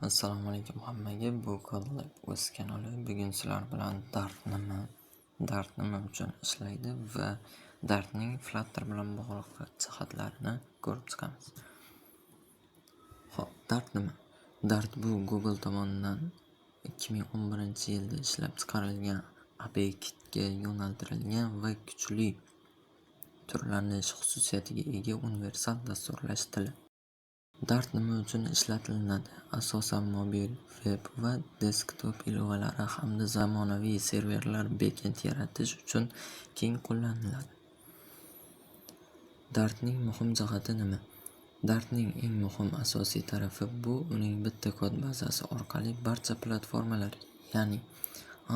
Assalomu alaykum hammaga. Bu Kodlab o'z kanali. Bugun sizlar bilan Dart nima uchun ishlaydi va Dartning Flutter bilan bog'liq jihatlarini ko'rib chiqamiz. Xo'p, Dart nima? Dart bu Google tomonidan 2011-yilda ishlab chiqarilgan API-kitga yo'naltirilgan va kuchli turlanish xususiyatiga ega universal dasturlash tili. Dart nima uchun ishlatiladi? Asosan mobil, veb va desktop ilovalari hamda zamonaviy serverlar backend yaratish uchun keng qo'llaniladi. Dartning muhim jihati nima? Dartning eng muhim asosiy tarafi bu uning bitta kod bazasi orqali barcha platformalar, ya'ni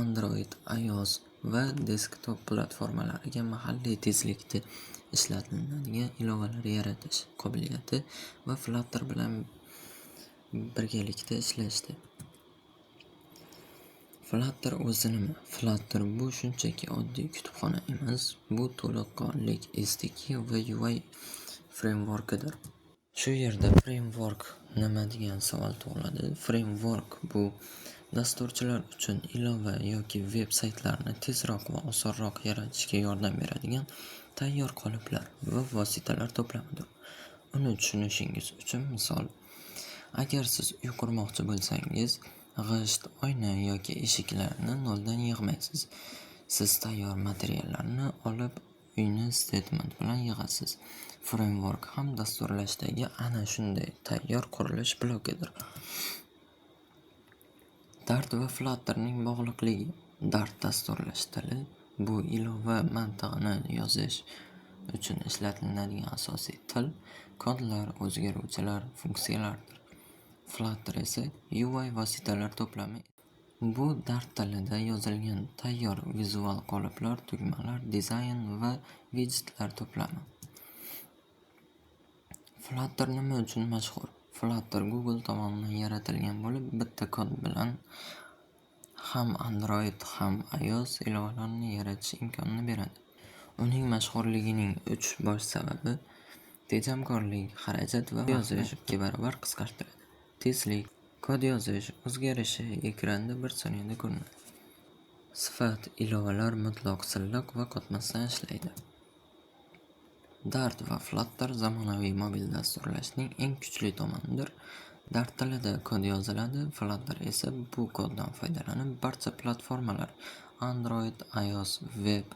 Android, iOS va desktop platformalariga mahalliy tezlikda ishlatiladigan ilovalar yaratish qobiliyati va Flutter bilan birgalikda ishlashdi. Flutter o'zi nima? Flutter bu shunchaki oddiy kutubxona emas, bu to'laqonlik SDK va UI frameworkidir. Shu yerda framework nima degan savol tug'iladi. Framework bu dasturchilar uchun ilova yoki veb-saytlarni tezroq va osonroq yaratishga yordam beradigan tayyor qoliplar va vositalar to'plamidir. Uni tushunishingiz uchun misol: agar siz uy qurmoqchi bo'lsangiz, g'isht, oyna yoki eshiklarni noldan yig'maysiz. Siz tayyor materiallarni olib, uyni statement bilan yig'asiz. Framework ham dasturlashdagi ana shunday tayyor qurilish blokidir. Dart va Flutterning bog'liqligi. Dart dasturlash tili bu ilova mantig'ini yozish uchun ishlatiladigan asosiy til, kodlar, o'zgaruvchilar, funksiyalardir. Flutter esa UI vositalar to'plami. Bu Dart tilida yozilgan tayyor vizual qoliplar, tugmalar, dizayn va widjetlar to'plami. Flutter nima uchun mashhur? Flutter Google tomonidan yaratilgan bo'lib, bitta kod bilan ham Android ham iOS ilovalarini yaratish imkonini beradi. Uning mashhurligining 3 bosh sababi: tejamkorlik, xarajat va yozish 2 barobar qisqartiradi. Tezlik, kod yozish o'zgarishi ekranda 1 soniyada ko'rinadi. Sifat, ilovalar mutlaq silliq va qotmasdan ishlaydi. Dart va Flutter zamonaviy mobil dasturlashning eng kuchli tomonidir. Dart tilida kod yoziladi, Flutter esa bu koddan foydalanib barcha platformalar Android, iOS, web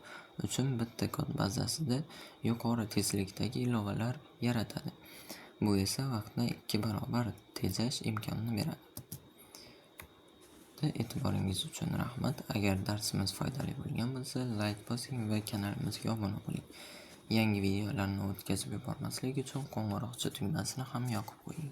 uchun bitta kod bazasida yuqori tezlikdagi ilovalar yaratadi. Bu esa vaqtni 2 barobar tejash imkonini beradi. E'tiboringiz uchun rahmat. Agar darsimiz foydali bo'lgan bo'lsa, like bosing va kanalimizga obuna bo'ling. Yangi videolarni o'tkazib yubormaslik uchun qo'ng'iroqcha tugmasini ham yoqib qo'ying.